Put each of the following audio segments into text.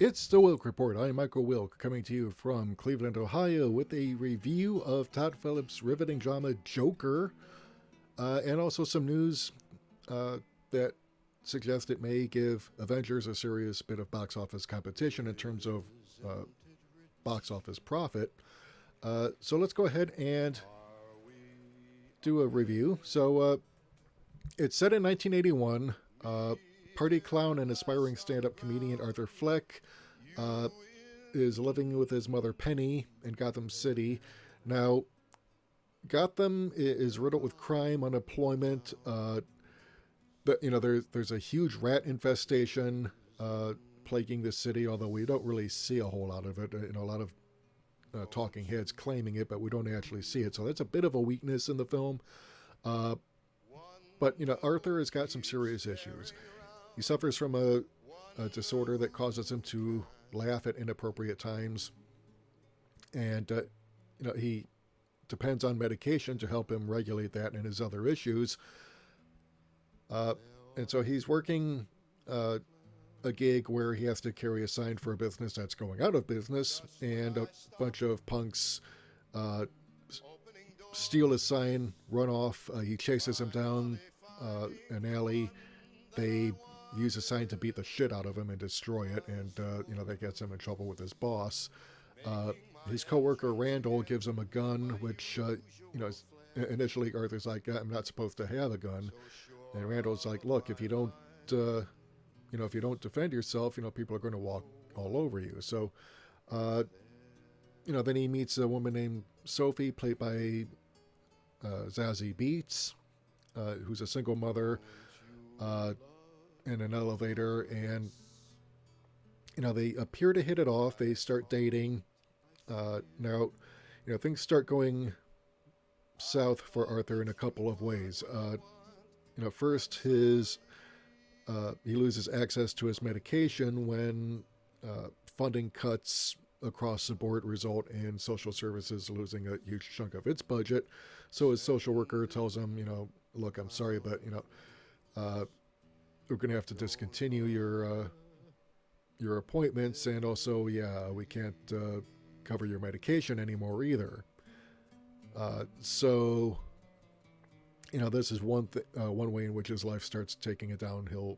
It's the Wilk Report. I'm Michael Wilk, coming to you from Cleveland, Ohio, with a review of Todd Phillips' riveting drama Joker, and also some news that suggests it may give Avengers a serious bit of box office competition in terms of box office profit. So let's go ahead and do a review. It's set in 1981. Party clown and aspiring stand-up comedian Arthur Fleck is living with his mother Penny in Gotham City. Now, Gotham is riddled with crime, unemployment. There's a huge rat infestation plaguing the city. Although we don't really see a whole lot of it. A lot of talking heads claiming it, but we don't actually see it. So that's a bit of a weakness in the film. But Arthur has got some serious issues. He suffers from a disorder that causes him to laugh at inappropriate times, and he depends on medication to help him regulate that and his other issues. And so he's working a gig where he has to carry a sign for a business that's going out of business, and a bunch of punks steal his sign, run off. He chases him down an alley. They use a sign to beat the shit out of him and destroy it, and that gets him in trouble with his boss. His coworker Randall gives him a gun, which initially Arthur's like, I'm not supposed to have a gun, and Randall's like, look, if you don't defend yourself, people are going to walk all over you. So then he meets a woman named Sophie, played by Zazie Beetz, who's a single mother, in an elevator, and they appear to hit it off. They start dating. Now, things start going south for Arthur in a couple of ways. First, he loses access to his medication when funding cuts across the board result in social services losing a huge chunk of its budget. So his social worker tells him, look, I'm sorry, but we're going to have to discontinue your appointments, and also, we can't cover your medication anymore either. So this is one way in which his life starts taking a downhill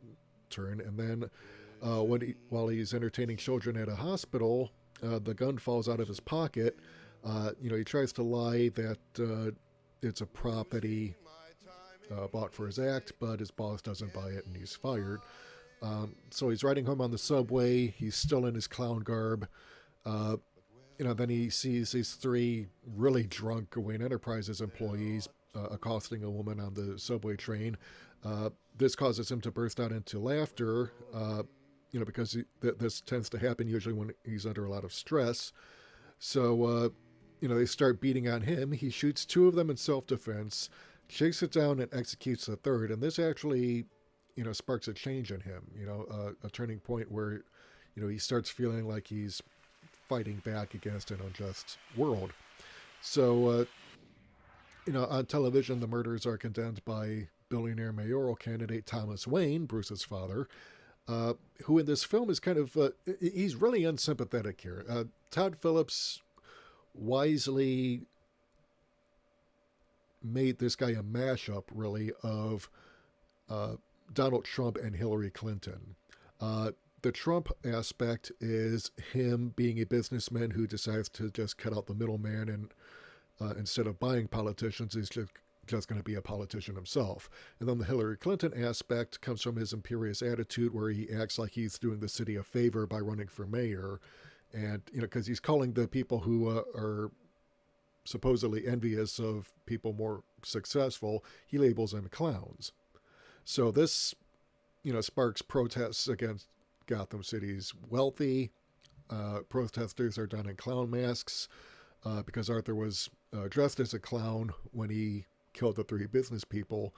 turn. And then while he's entertaining children at a hospital, the gun falls out of his pocket. He tries to lie that it's a prop that he bought for his act, but his boss doesn't buy it and he's fired. So he's riding home on the subway. He's still in his clown garb. Then he sees these three really drunk Wayne Enterprises employees accosting a woman on the subway train. This causes him to burst out into laughter, because this tends to happen usually when he's under a lot of stress. So, they start beating on him. He shoots two of them in self-defense, shakes it down, and executes the third. And this actually, sparks a change in him, a turning point where, he starts feeling like he's fighting back against an unjust world. So, on television, the murders are condemned by billionaire mayoral candidate Thomas Wayne, Bruce's father, who in this film is kind of, he's really unsympathetic here. Todd Phillips wisely made this guy a mashup, really, of Donald Trump and Hillary Clinton. The Trump aspect is him being a businessman who decides to just cut out the middleman, and instead of buying politicians, he's just going to be a politician himself. And then the Hillary Clinton aspect comes from his imperious attitude, where he acts like he's doing the city a favor by running for mayor. And, because he's calling the people who are supposedly envious of people more successful, he labels them clowns. So this, sparks protests against Gotham City's wealthy. Protesters are done in clown masks because Arthur was dressed as a clown when he killed the three business people.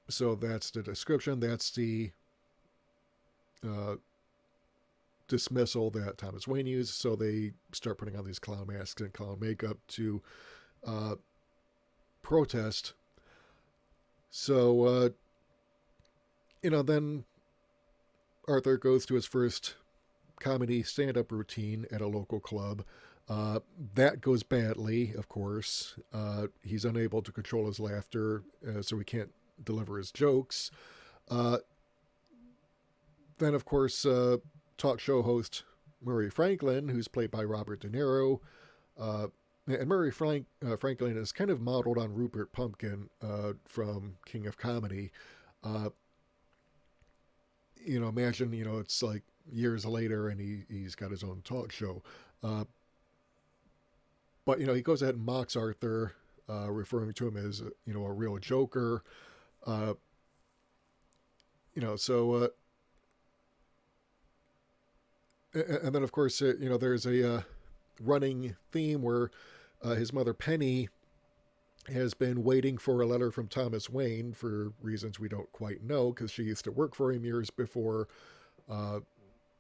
So that's the description. That's the dismissal that Thomas Wayne used. So they start putting on these clown masks and clown makeup to protest. So, then Arthur goes to his first comedy stand-up routine at a local club. That goes badly, of course. He's unable to control his laughter, so he can't deliver his jokes. Uh, then, of course, talk show host Murray Franklin, who's played by Robert De Niro. And Franklin is kind of modeled on Rupert Pumpkin from King of Comedy. Imagine, it's like years later and he's got his own talk show. But, he goes ahead and mocks Arthur, referring to him as, a real joker. So... and then, of course, there's a running theme where his mother, Penny, has been waiting for a letter from Thomas Wayne for reasons we don't quite know, because she used to work for him years before,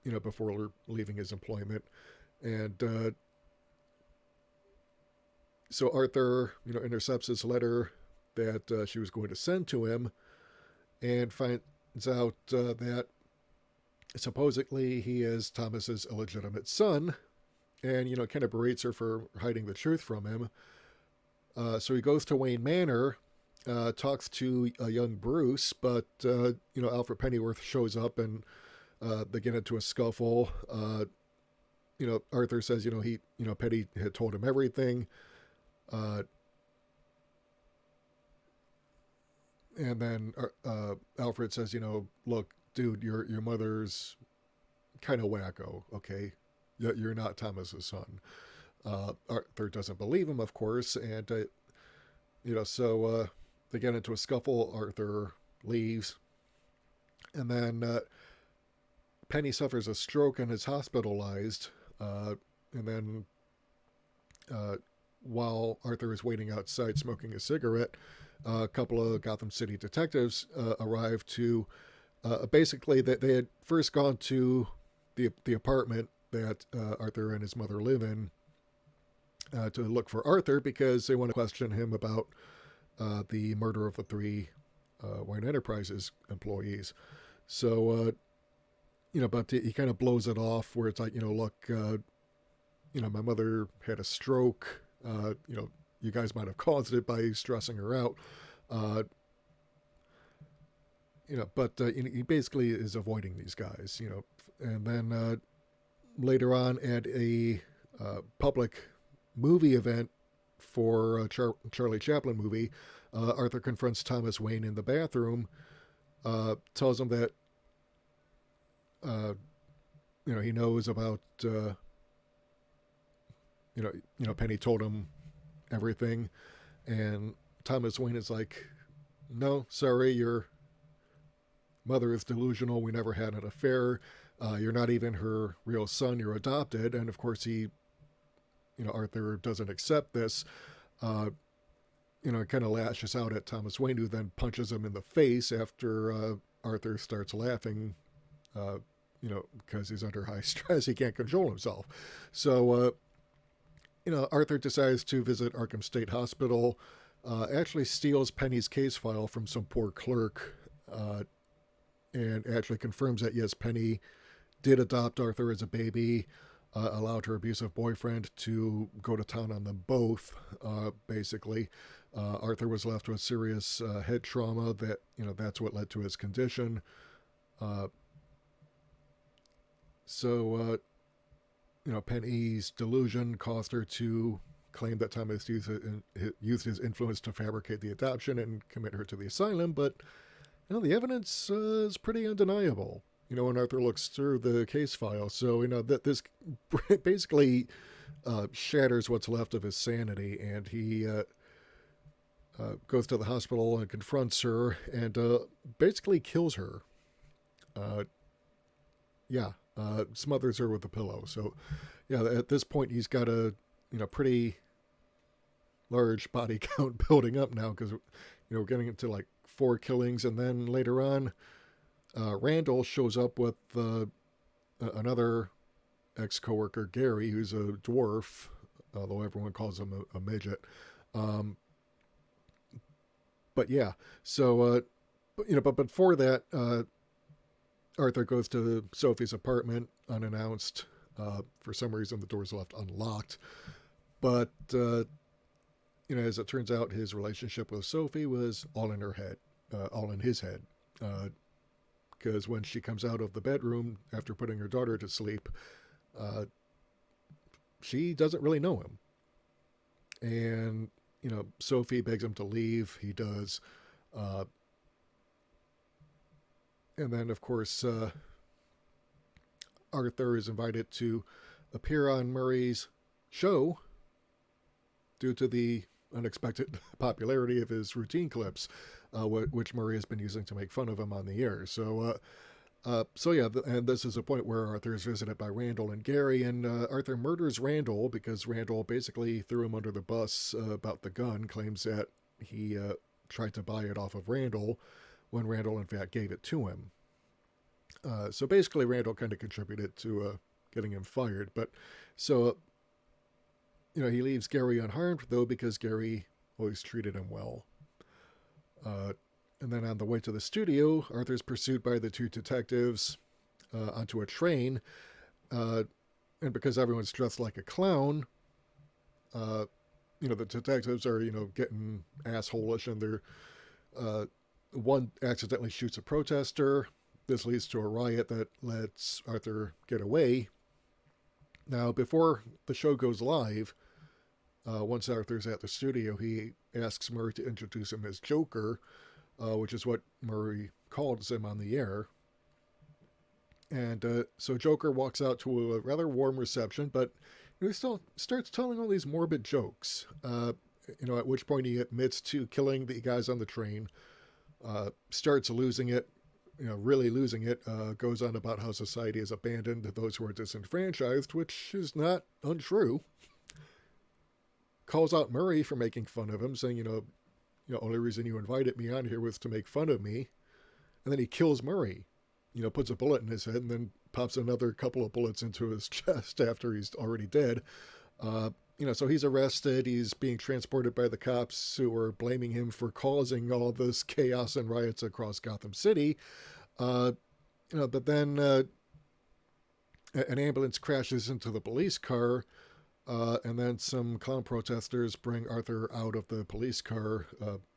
before leaving his employment. And so Arthur, intercepts this letter that she was going to send to him and finds out that supposedly he is Thomas's illegitimate son, and kind of berates her for hiding the truth from him. So he goes to Wayne Manor, talks to a young Bruce, but Alfred Pennyworth shows up and they get into a scuffle. Arthur says Penny had told him everything, and then Alfred says, look, dude, your mother's kind of wacko, okay? You're not Thomas's son. Arthur doesn't believe him, of course, and, so they get into a scuffle. Arthur leaves, and then Penny suffers a stroke and is hospitalized, and then while Arthur is waiting outside smoking a cigarette, a couple of Gotham City detectives arrive to... basically, that they had first gone to the apartment that Arthur and his mother live in to look for Arthur because they want to question him about the murder of the three Wayne Enterprises employees. So, but he kind of blows it off where it's like, look, my mother had a stroke. You guys might have caused it by stressing her out. But he basically is avoiding these guys, and then later on at a public movie event for a Charlie Chaplin movie, Arthur confronts Thomas Wayne in the bathroom, tells him that, he knows about, Penny told him everything, and Thomas Wayne is like, no, sorry, your mother is delusional. We never had an affair. You're not even her real son. You're adopted. And of course Arthur doesn't accept this. Kind of lashes out at Thomas Wayne, who then punches him in the face after Arthur starts laughing, because he's under high stress. He can't control himself. So, Arthur decides to visit Arkham State Hospital, actually steals Penny's case file from some poor clerk, and actually confirms that, yes, Penny did adopt Arthur as a baby, allowed her abusive boyfriend to go to town on them both, basically. Arthur was left with serious head trauma that, that's what led to his condition. Penny's delusion caused her to claim that Thomas used his influence to fabricate the adoption and commit her to the asylum, but the evidence is pretty undeniable, when Arthur looks through the case file. So, that this basically shatters what's left of his sanity, and he goes to the hospital and confronts her and basically kills her. Smothers her with a pillow. So, at this point, he's got a, pretty large body count building up now because, we're getting into like 4 killings, and then later on, Randall shows up with another ex-coworker, Gary, who's a dwarf, although everyone calls him a midget. But yeah, so but before that, Arthur goes to Sophie's apartment unannounced. For some reason, the door's left unlocked. But, as it turns out, his relationship with Sophie was all in her head, all in his head. Because when she comes out of the bedroom after putting her daughter to sleep, she doesn't really know him. And, Sophie begs him to leave. He does. And then, of course, Arthur is invited to appear on Murray's show due to the unexpected popularity of his routine clips, which Murray has been using to make fun of him on the air. And this is a point where Arthur is visited by Randall and Gary, and Arthur murders Randall because Randall basically threw him under the bus about the gun, claims that he tried to buy it off of Randall when Randall, in fact, gave it to him. So basically, Randall kind of contributed to getting him fired. But so, he leaves Gary unharmed, though, because Gary always treated him well. And then on the way to the studio, Arthur's pursued by the two detectives onto a train. And because everyone's dressed like a clown, the detectives are, getting assholish, and they're one accidentally shoots a protester. This leads to a riot that lets Arthur get away. Now, before the show goes live, once Arthur's at the studio, he asks Murray to introduce him as Joker, which is what Murray calls him on the air. And so Joker walks out to a rather warm reception, but he still starts telling all these morbid jokes. At which point he admits to killing the guys on the train, starts losing it, really losing it, goes on about how society has abandoned those who are disenfranchised, which is not untrue. Calls out Murray for making fun of him, saying, only reason you invited me on here was to make fun of me. And then he kills Murray, puts a bullet in his head and then pops another couple of bullets into his chest after he's already dead. So he's arrested. He's being transported by the cops who are blaming him for causing all this chaos and riots across Gotham City. But then an ambulance crashes into the police car, and then some clown protesters bring Arthur out of the police car.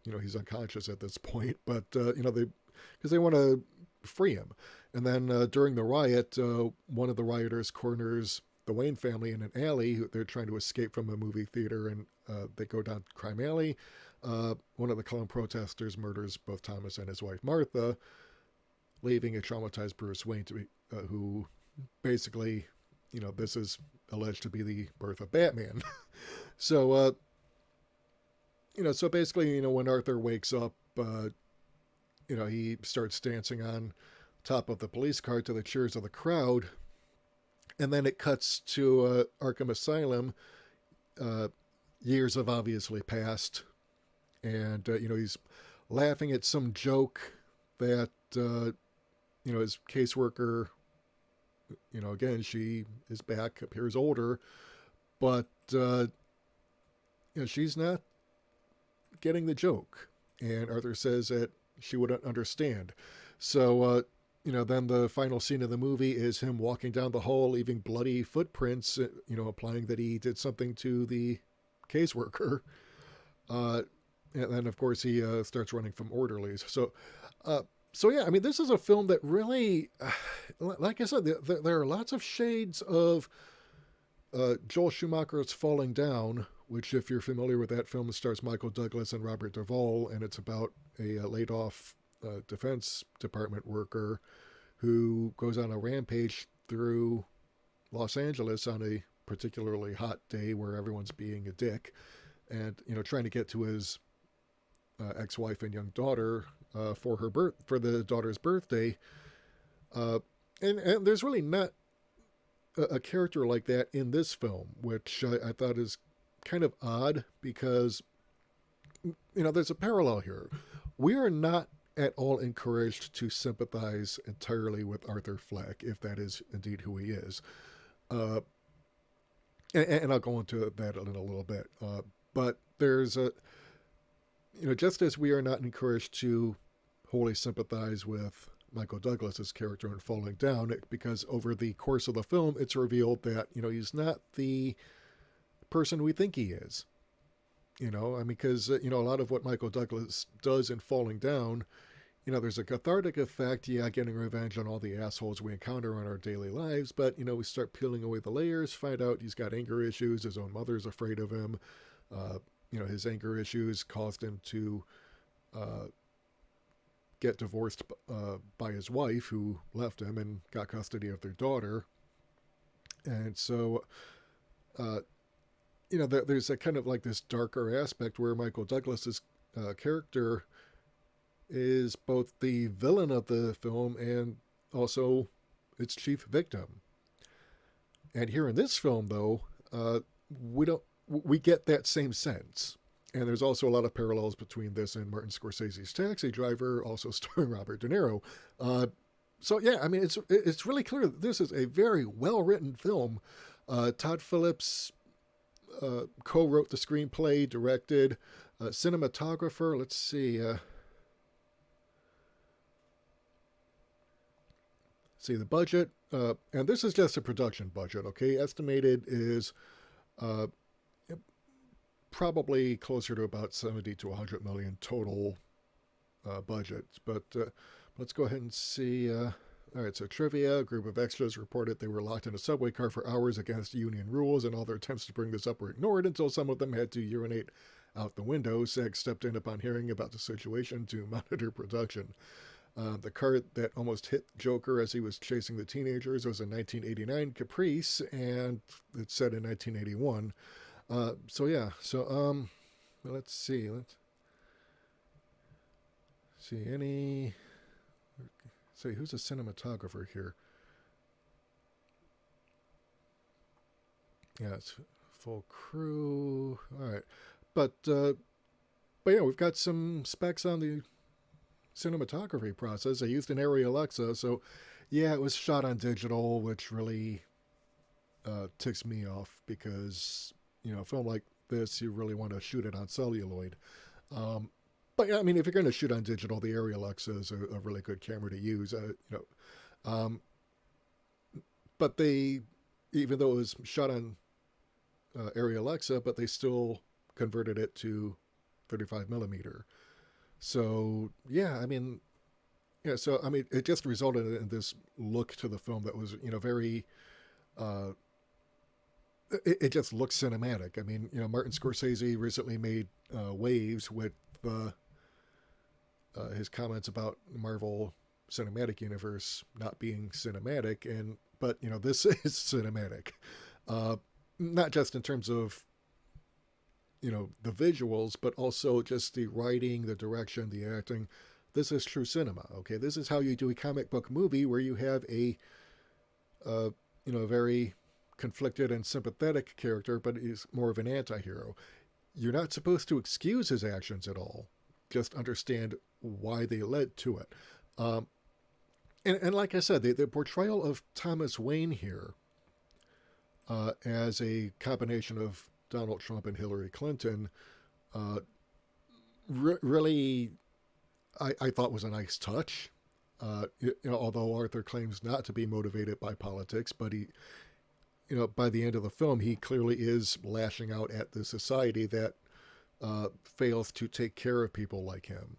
He's unconscious at this point, but, because they want to free him. And then during the riot, one of the rioters corners the Wayne family in an alley. They're trying to escape from a movie theater, and they go down Crime Alley. One of the clown protesters murders both Thomas and his wife Martha, leaving a traumatized Bruce Wayne to be, who basically, this is alleged to be the birth of Batman. So basically, when Arthur wakes up, he starts dancing on top of the police car to the cheers of the crowd. And then it cuts to Arkham Asylum. Years have obviously passed. And, he's laughing at some joke that, his caseworker, again, she is back, appears older. But, she's not getting the joke. And Arthur says that she wouldn't understand. So, then the final scene of the movie is him walking down the hall, leaving bloody footprints, implying that he did something to the caseworker. And then, of course, he starts running from orderlies. So yeah, this is a film that really, like I said, there are lots of shades of Joel Schumacher's Falling Down, which, if you're familiar with that film, stars Michael Douglas and Robert Duvall, and it's about a laid-off Defense Department worker who goes on a rampage through Los Angeles on a particularly hot day where everyone's being a dick, and trying to get to his ex-wife and young daughter for the daughter's birthday, and there's really not a character like that in this film, which I thought is kind of odd, because there's a parallel here. We are not at all encouraged to sympathize entirely with Arthur Fleck, if that is indeed who he is. And I'll go into that in a little bit. But there's just as we are not encouraged to wholly sympathize with Michael Douglas's character in Falling Down, because over the course of the film, it's revealed that, he's not the person we think he is. Because, a lot of what Michael Douglas does in Falling Down, there's a cathartic effect, getting revenge on all the assholes we encounter in our daily lives, but, we start peeling away the layers, find out he's got anger issues, his own mother's afraid of him, his anger issues caused him to get divorced by his wife, who left him and got custody of their daughter. And so, there's a kind of like this darker aspect where Michael Douglas's character is both the villain of the film and also its chief victim. And here in this film, though, we get that same sense. And there's also a lot of parallels between this and Martin Scorsese's Taxi Driver, also starring Robert De Niro. So yeah, I mean, it's really clear that this is a very well-written film. Todd Phillips co-wrote the screenplay, directed, cinematographer. Let's see. See the budget, and this is just a production budget. Okay, estimated is probably closer to about 70 to 100 million total budget. But let's go ahead and see. All right, so trivia. A group of extras reported they were locked in a subway car for hours against union rules, and all their attempts to bring this up were ignored until some of them had to urinate out the window. SAG stepped in upon hearing about the situation to monitor production. The car that almost hit Joker as he was chasing the teenagers was a 1989 Caprice, and it's set in 1981. Let's see. Let's see any. Say, who's a cinematographer here? Yeah, it's full crew. All right, but yeah, we've got some specs on the cinematography process. I used an Arri Alexa, so yeah, it was shot on digital, which really ticks me off because a film like this, you really want to shoot it on celluloid. But yeah, I mean, if you're going to shoot on digital, the Arri Alexa is a really good camera to use. But they, even though it was shot on Arri Alexa, but they still converted it to 35 millimeter. So yeah, I mean, it just resulted in this look to the film that was, very. It just looks cinematic. I mean, Martin Scorsese recently made waves with his comments about Marvel Cinematic Universe not being cinematic, but this is cinematic, not just in terms of the visuals, but also just the writing, the direction, the acting. This is true cinema. Okay, this is how you do a comic book movie where you have a very conflicted and sympathetic character, but he's more of an anti-hero. You're not supposed to excuse his actions at all. Just understand why they led to it. And like I said, the portrayal of Thomas Wayne here as a combination of Donald Trump and Hillary Clinton really, I thought was a nice touch. Although Arthur claims not to be motivated by politics, but he, by the end of the film, he clearly is lashing out at the society that fails to take care of people like him.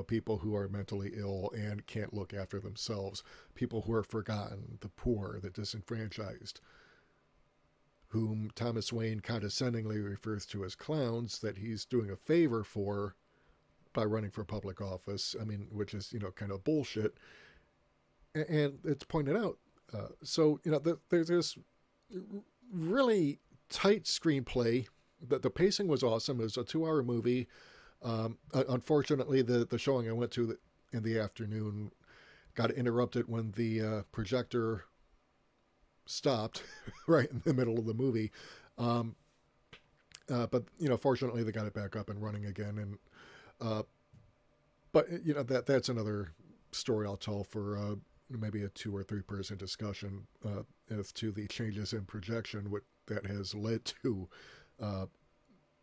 People who are mentally ill and can't look after themselves, people who are forgotten, the poor, the disenfranchised, whom Thomas Wayne condescendingly refers to as clowns, that he's doing a favor for by running for public office. I mean, which is, kind of bullshit. And it's pointed out. There's this really tight screenplay. The pacing was awesome. It was a 2-hour movie. Unfortunately, the showing I went to in the afternoon got interrupted when the projector stopped right in the middle of the movie. But fortunately, they got it back up and running again. And but that's another story I'll tell for maybe a 2 or 3 person discussion as to the changes in projection that has led to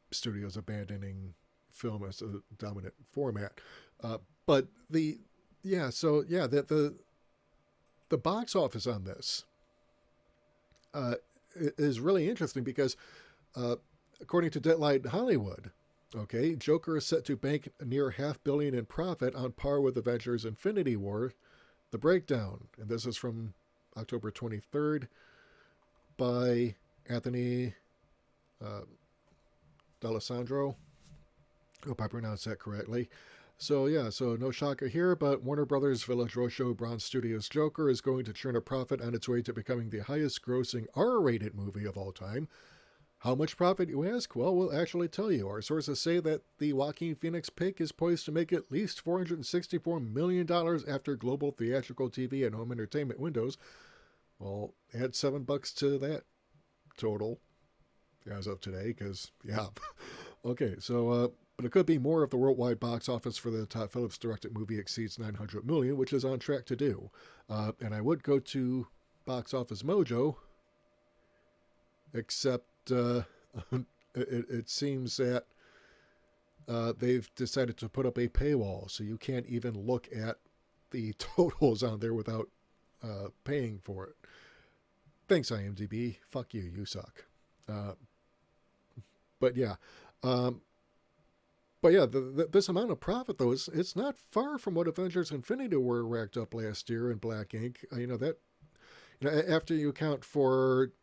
studios abandoning film as a dominant format. But the yeah, so yeah, the box office on this uh, is really interesting because, uh, according to Deadline Hollywood, okay, Joker is set to bank near $500 million in profit, on par with Avengers: Infinity War. The breakdown, and this is from October 23rd by Anthony uh, D'Alessandro. Hope I pronounced that correctly. So yeah, so no shocker here, but Warner Brothers Village Roadshow Bronze Studios Joker is going to churn a profit on its way to becoming the highest grossing R-rated movie of all time. How much profit, you ask? Well, we'll actually tell you. Our sources say that the Joaquin Phoenix pick is poised to make at least $464 million after global theatrical TV and home entertainment windows. Well, add $7 to that total as of today, because, yeah. Okay, so, but it could be more if the worldwide box office for the Todd Phillips directed movie exceeds $900 million, which is on track to do. And I would go to Box Office Mojo, except it seems that they've decided to put up a paywall, so you can't even look at the totals on there without paying for it. Thanks, IMDb. Fuck you. You suck. But yeah. But yeah, this amount of profit, though, it's not far from what Avengers: Infinity War racked up last year in Black Ink. After you account for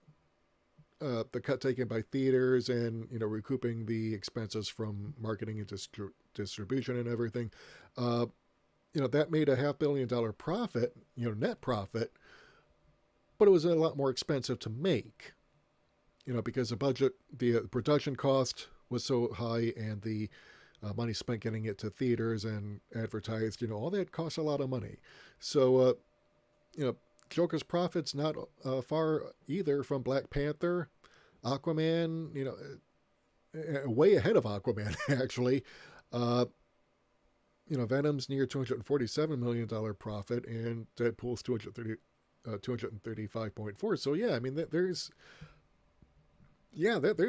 the cut taken by theaters and, recouping the expenses from marketing and distribution and everything, that made a $500 million profit, net profit, but it was a lot more expensive to make, because the production cost was so high, and the money spent getting it to theaters and advertised, all that costs a lot of money. So, Joker's profits not far either from Black Panther, Aquaman, way ahead of Aquaman, actually. Venom's near $247 million profit, and Deadpool's 235.4. So yeah, I mean, there's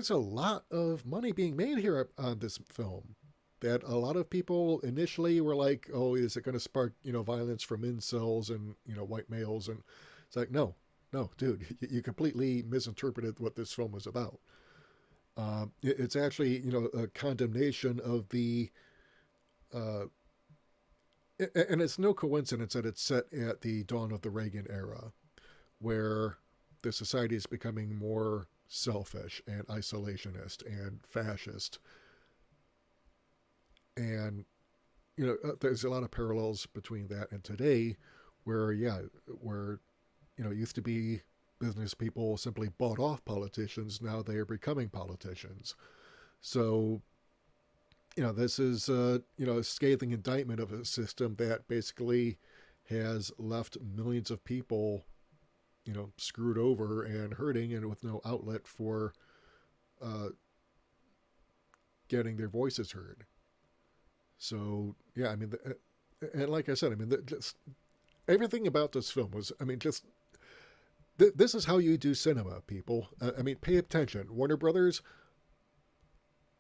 a lot of money being made here on this film. That a lot of people initially were like, "Oh, is it going to spark violence from incels and white males?" And it's like, no, dude, you completely misinterpreted what this film was about. It's actually a condemnation of the, and it's no coincidence that it's set at the dawn of the Reagan era, where the society is becoming more selfish and isolationist and fascist. And there's a lot of parallels between that and today, where used to be business people simply bought off politicians. Now they are becoming politicians. So this is a scathing indictment of a system that basically has left millions of people screwed over and hurting, and with no outlet for getting their voices heard. So yeah, I mean, and like I said, I mean, just everything about this film was, I mean, just this is how you do cinema, people. I mean, pay attention, Warner Brothers.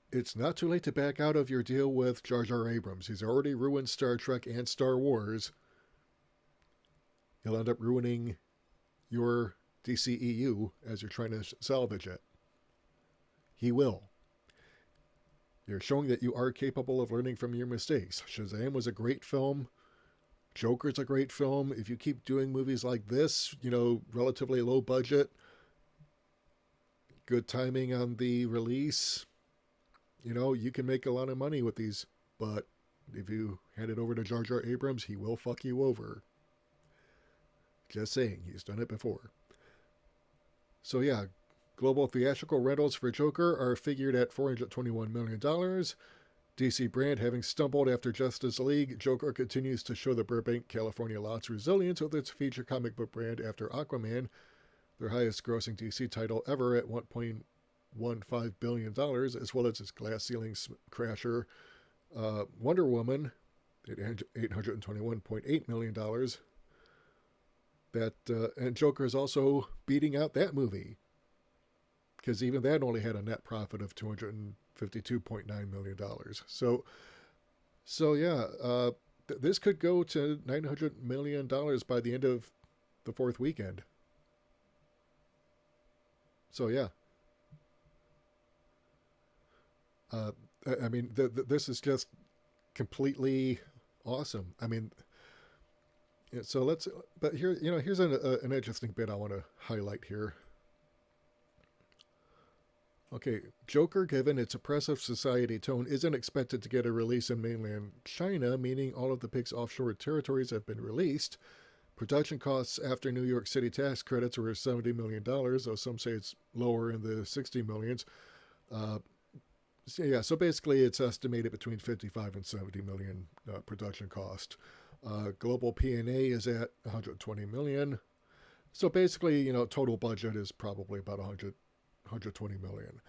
It's not too late to back out of your deal with Jar Jar Abrams. He's already ruined Star Trek and Star Wars. He'll end up ruining your DCEU as you're trying to salvage it. He will. You're showing that you are capable of learning from your mistakes. Shazam was a great film. Joker's a great film. If you keep doing movies like this, relatively low budget, good timing on the release, you can make a lot of money with these. But if you hand it over to Jar Jar Abrams, he will fuck you over. Just saying, he's done it before. So yeah, global theatrical rentals for Joker are figured at $421 million. DC brand having stumbled after Justice League, Joker continues to show the Burbank, California lot's resilience with its feature comic book brand after Aquaman, their highest grossing DC title ever at $1.15 billion, as well as its glass ceiling crasher, Wonder Woman at $821.8 million. And Joker is also beating out that movie, because even that only had a net profit of $252.9 million. So yeah, this could go to $900 million by the end of the fourth weekend. So yeah, uh, I mean, this is just completely awesome. I mean, so let's. But here, here's an interesting bit I want to highlight here. Okay, Joker, given its oppressive society tone, isn't expected to get a release in mainland China, meaning all of the pig's offshore territories have been released. Production costs after New York City tax credits were $70 million, though some say it's lower in the 60 millions. So basically it's estimated between 55 and 70 million production cost. Global P&A is at 120 million. So basically, total budget is probably about 120 million.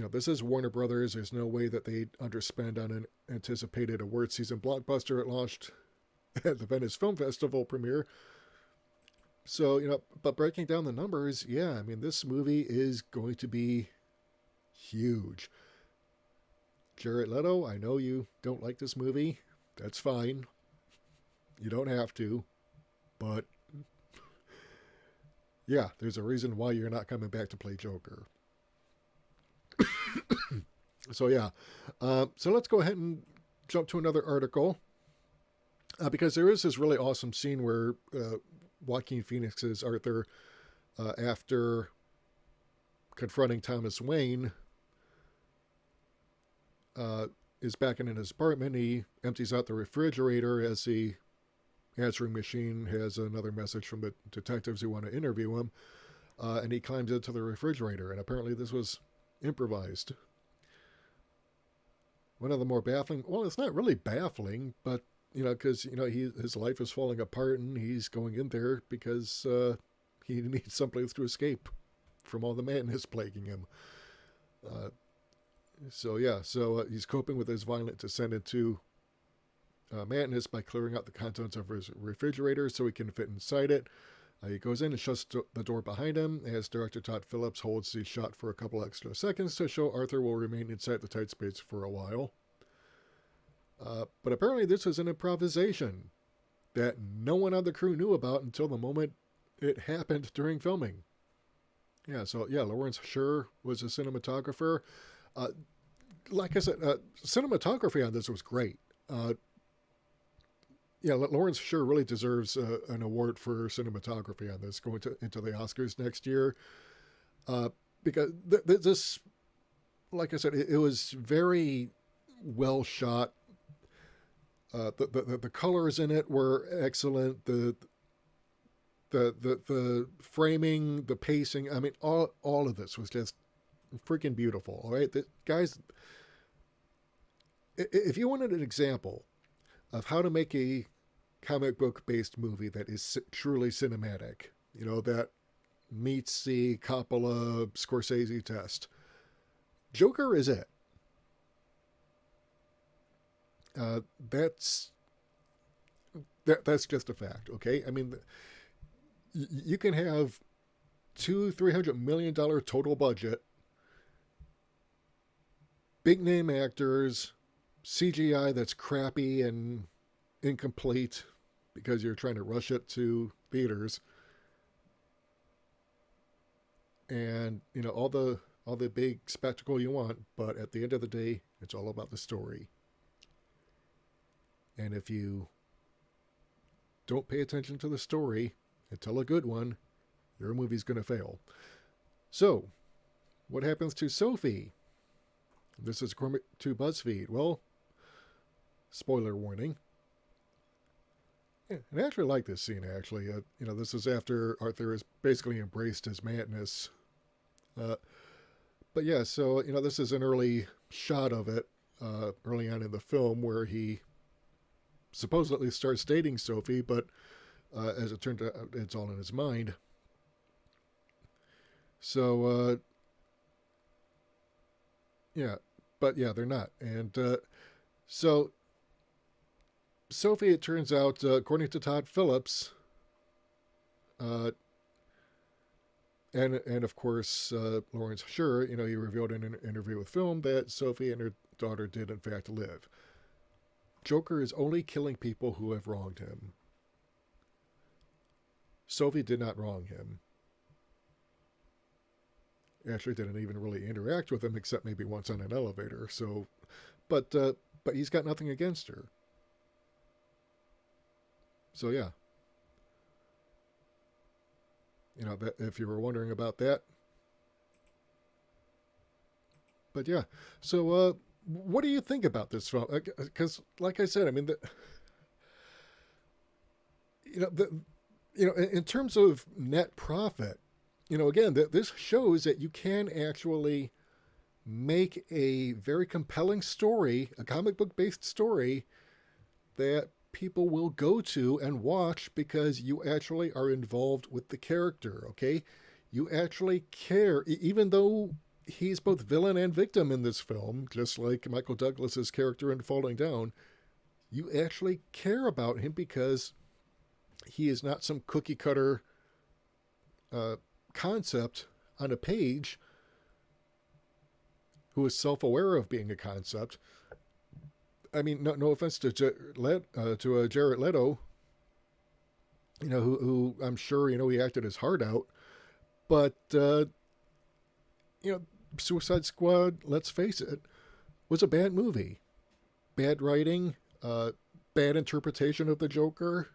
This is Warner Brothers. There's no way that they'd underspend on an anticipated award season blockbuster. It launched at the Venice Film Festival premiere. So, but breaking down the numbers, yeah, I mean, this movie is going to be huge. Jared Leto, I know you don't like this movie. That's fine. You don't have to. But yeah, there's a reason why you're not coming back to play Joker. So yeah. So let's go ahead and jump to another article. Because there is this really awesome scene where Joaquin Phoenix's Arthur, after confronting Thomas Wayne, is back in his apartment. He empties out the refrigerator as the answering machine has another message from the detectives who want to interview him, and he climbs into the refrigerator. And apparently this was improvised. One of the more baffling, well, it's not really baffling, but because his life is falling apart, and he's going in there because he needs someplace to escape from all the madness plaguing him. So he's coping with his violent descent into madness by clearing out the contents of his refrigerator so he can fit inside it. He goes in and shuts the door behind him as director Todd Phillips holds the shot for a couple extra seconds to show Arthur will remain inside the tight space for a while. But apparently this was an improvisation that no one on the crew knew about until the moment it happened during filming. Lawrence Sher was a cinematographer. Like I said, cinematography on this was great. Lawrence Sher really deserves an award for cinematography on this, going into the Oscars next year. Because this, like I said, it was very well shot. The colors in it were excellent. The framing, the pacing. I mean, all of this was just freaking beautiful. All right, guys. If you wanted an example of how to make a comic book based movie that is truly cinematic, that meets the Coppola Scorsese test, Joker is it. That's just a fact. Okay, I mean, you can have $200-300 million total budget, big name actors, CGI that's crappy and incomplete because you're trying to rush it to theaters, and all the big spectacle you want, but at the end of the day, it's all about the story. And if you don't pay attention to the story and tell a good one, your movie's going to fail. So, what happens to Sophie? This is according to BuzzFeed. Well, spoiler warning. Yeah, and I actually like this scene, actually. This is after Arthur has basically embraced his madness. But yeah, so, this is an early shot of it, early on in the film, where he supposedly starts dating Sophie, but as it turned out, it's all in his mind. So, they're not. And so Sophie, it turns out, according to Todd Phillips, and of course Lawrence Sher, he revealed in an interview with Film that Sophie and her daughter did in fact live. Joker is only killing people who have wronged him. Sophie did not wrong him. Actually didn't even really interact with him except maybe once on an elevator. So, but he's got nothing against her. So yeah, that if you were wondering about that. But yeah, so what do you think about this film? Because, like I said, I mean, the in terms of net profit, again, this shows that you can actually make a very compelling story, a comic book based story that people will go to and watch because you actually are involved with the character, okay? You actually care, even though he's both villain and victim in this film, just like Michael Douglas's character in Falling Down. You actually care about him because he is not some cookie cutter concept on a page who is self-aware of being a concept. I mean, no offense to Jared Leto, who I'm sure, he acted his heart out. But, Suicide Squad, let's face it, was a bad movie. Bad writing, bad interpretation of the Joker.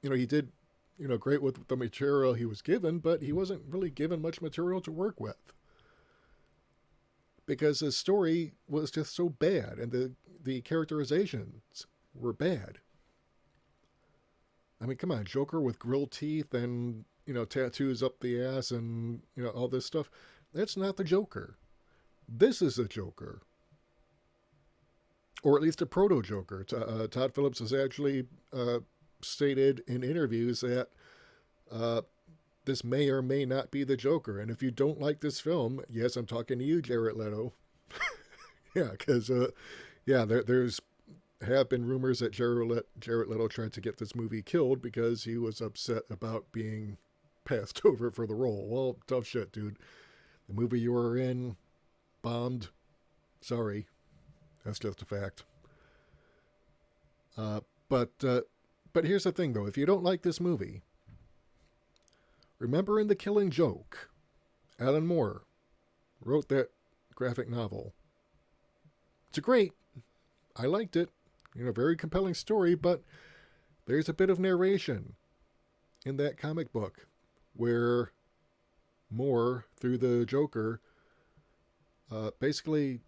He did, great with the material he was given, but he wasn't really given much material to work with. Because the story was just so bad, and the characterizations were bad. I mean, come on, Joker with grilled teeth and, tattoos up the ass and, all this stuff. That's not the Joker. This is the Joker. Or at least a proto-Joker. Todd Phillips has actually stated in interviews that this may or may not be the Joker. And if you don't like this film, yes, I'm talking to you, Jared Leto. Yeah, because, there's have been rumors that Jared Leto tried to get this movie killed because he was upset about being passed over for the role. Well, tough shit, dude. The movie you were in bombed. Sorry. That's just a fact. But here's the thing, though. If you don't like this movie, remember in The Killing Joke, Alan Moore wrote that graphic novel. It's great. I liked it. Very compelling story, but there's a bit of narration in that comic book where Moore, through the Joker, basically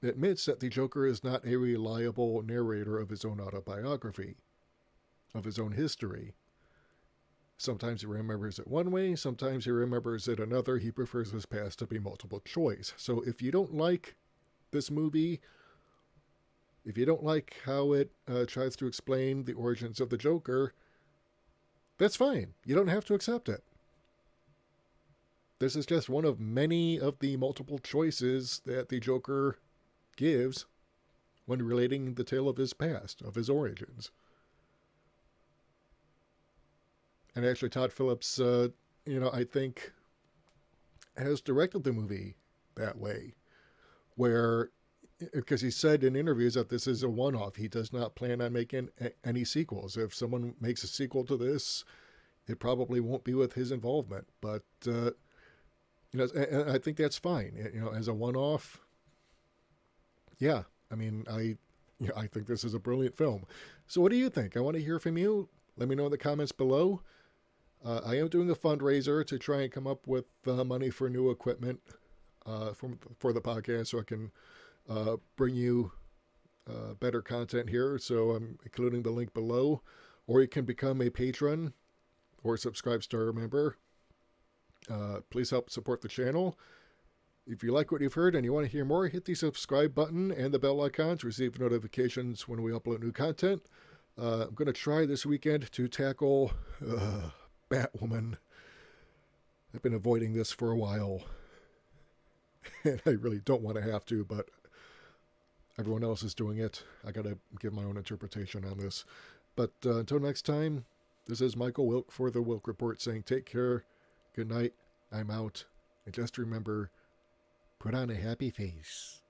admits that the Joker is not a reliable narrator of his own autobiography, of his own history. Sometimes he remembers it one way, sometimes he remembers it another. He prefers his past to be multiple choice. So if you don't like this movie, if you don't like how it tries to explain the origins of the Joker, that's fine. You don't have to accept it. This is just one of many of the multiple choices that the Joker gives when relating the tale of his past, of his origins. And actually, Todd Phillips, I think, has directed the movie that way, where, because he said in interviews that this is a one-off. He does not plan on making any sequels. If someone makes a sequel to this, it probably won't be with his involvement. But, and I think that's fine. As a one-off, yeah. I mean, I think this is a brilliant film. So what do you think? I want to hear from you. Let me know in the comments below. I am doing a fundraiser to try and come up with money for new equipment for the podcast, so I can bring you better content here. So I'm including the link below, or you can become a patron or subscribe star member. Please help support the channel. If you like what you've heard and you want to hear more, hit the subscribe button and the bell icon to receive notifications when we upload new content. I'm going to try this weekend to tackle Batwoman. I've been avoiding this for a while, and I really don't want to have to, but everyone else is doing it. I got to give my own interpretation on this. But until next time, this is Michael Wilk for the Wilk Report saying take care, good night, I'm out, and just remember, put on a happy face.